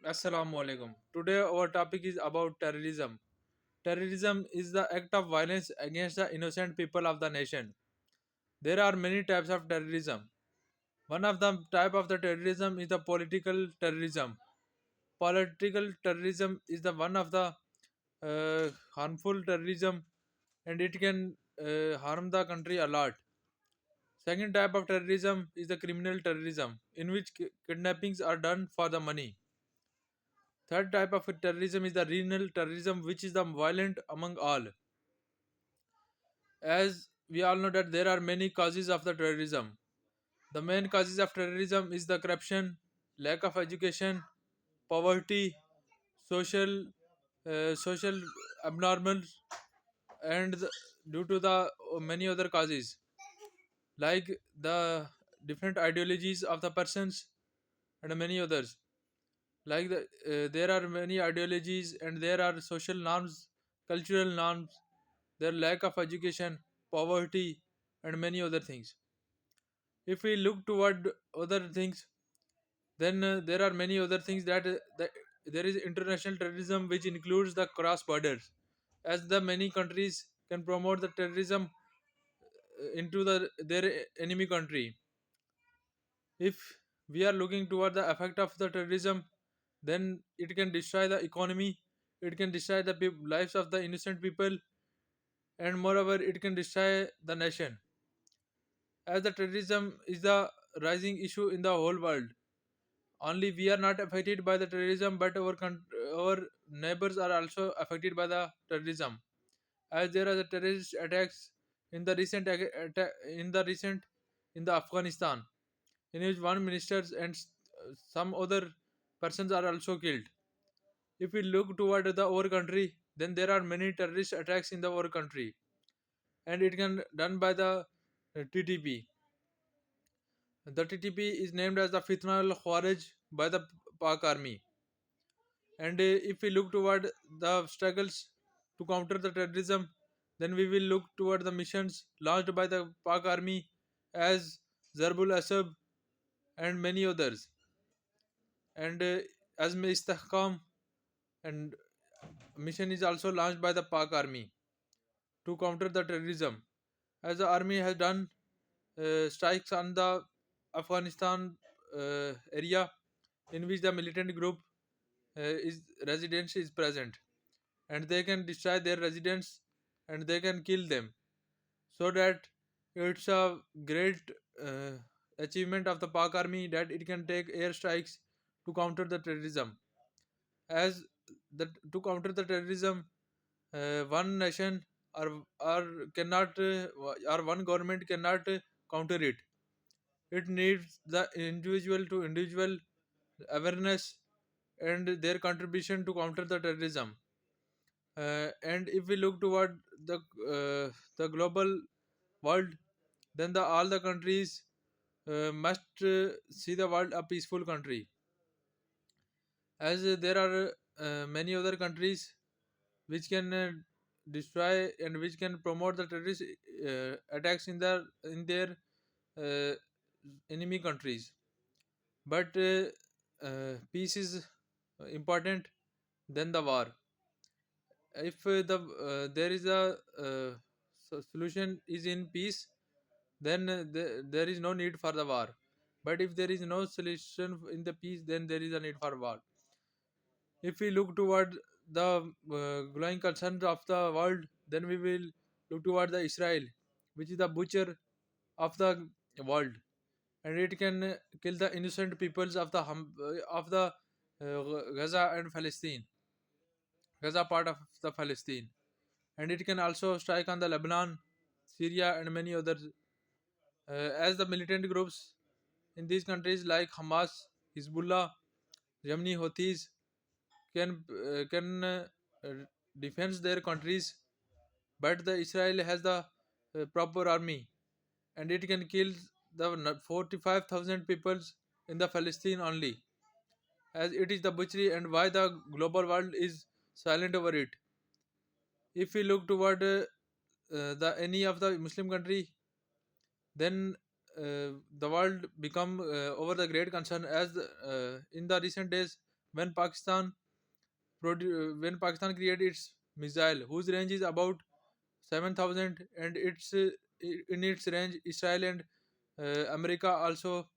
Assalamu alaikum. Today our topic is about terrorism. Terrorism is the act of violence against the innocent people of the nation. There are many types of terrorism. One of the type of the terrorism is the political terrorism. Political terrorism is the one of the harmful terrorism, and it can harm the country a lot. Second type of terrorism is the criminal terrorism, in which kidnappings are done for the money. Third type of terrorism is the renal terrorism, which is the violent among all. As we all know that there are many causes of the terrorism. The main causes of terrorism is the corruption, lack of education, poverty, social social abnormal, and due to the many other causes like the different ideologies of the persons and many others. There are many ideologies and there are social norms, cultural norms, their lack of education, poverty, and many other things. If we look toward other things, then there are many other things that there is international terrorism which includes the cross borders, as the many countries can promote the terrorism into their enemy country. If we are looking toward the effect of the terrorism, then it can destroy the economy, it can destroy the lives of the innocent people, and moreover it can destroy the nation, as the terrorism is the rising issue in the whole world. Only we are not affected by the terrorism, but our neighbors are also affected by the terrorism, as there are the terrorist attacks in the recent in the recent in the Afghanistan, in which one minister and some other persons are also killed. If we look toward the our country, then there are many terrorist attacks in the our country, and it can done by the TTP. The TTP is named as the Fitna al Khawarij by the Pak army. And if we look toward the struggles to counter the terrorism, then we will look toward the missions launched by the Pak army as Zarbul Asab and many others. And Azm Istahkam and mission is also launched by the Pak army to counter the terrorism. As the army has done strikes on the Afghanistan area in which the militant group is residence is present, and they can destroy their residents and they can kill them. So that it's a great uh, achievement of the Pak army that it can take air strikes to counter the terrorism. As to counter the terrorism, one nation or cannot or one government cannot counter it. It needs the individual to individual awareness and their contribution to counter the terrorism. And if we look toward the global world, then all the countries must see the world a peaceful country, as there are many other countries which can destroy and which can promote the terrorist attacks in their uh, enemy countries. But peace is important than the war. If there is a solution is in peace, then there is no need for the war. But if there is no solution in the peace, then there is a need for war. If we look toward the growing concerns of the world, then we will look toward the Israel, which is the butcher of the world, and it can kill the innocent peoples of the Gaza and Palestine, Gaza part of the Palestine, and it can also strike on the Lebanon, Syria, and many others. As the militant groups in these countries like Hamas, Hezbollah, Yemeni Houthis can defend their countries, but the Israel has the proper army, and it can kill the 45,000 people in the Palestine only, as it is the butchery and why the global world is silent over it. If we look toward the any of the Muslim country, then the world become over the great concern, as in the recent days when when Pakistan created its missile, whose range is about 7,000, and in its range, Israel and America also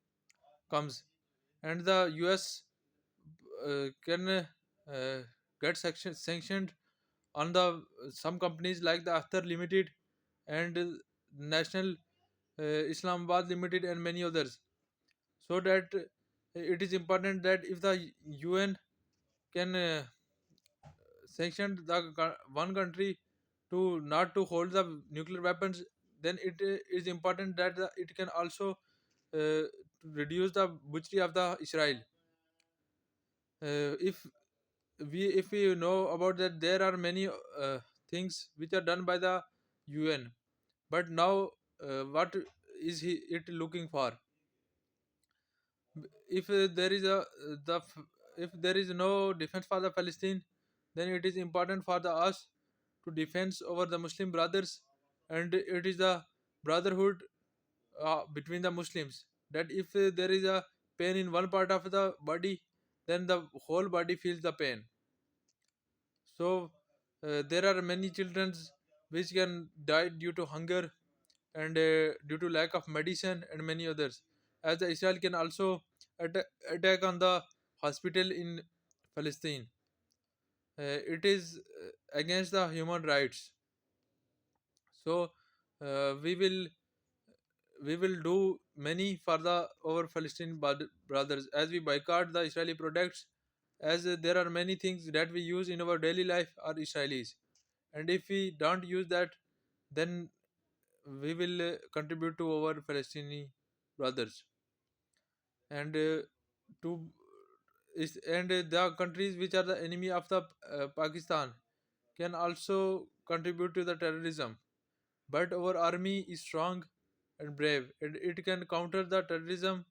comes, and the US can get sanctioned on the some companies like the Akhtar Limited and National Islamabad Limited and many others. So that it is important that if the UN can sanction one country to not to hold the nuclear weapons, then it is important that it can also reduce the butchery of the Israel. If we know about that, there are many things which are done by the UN, but now what is it looking for? If there is if there is no defense for the Palestine, then it is important for the us to defense over the Muslim brothers, and it is the brotherhood between the Muslims, that if there is a pain in one part of the body, then the whole body feels the pain. So there are many children which can die due to hunger and due to lack of medicine and many others. As the Israel can also attack on the hospital in Palestine, it is against the human rights. So we will do many for the our Palestinian brothers, as we boycott the Israeli products, as there are many things that we use in our daily life are Israelis, and if we don't use that, then we will contribute to our Palestinian brothers, and to and the countries which are the enemy of the Pakistan can also contribute to the terrorism, but our army is strong and brave, and it can counter the terrorism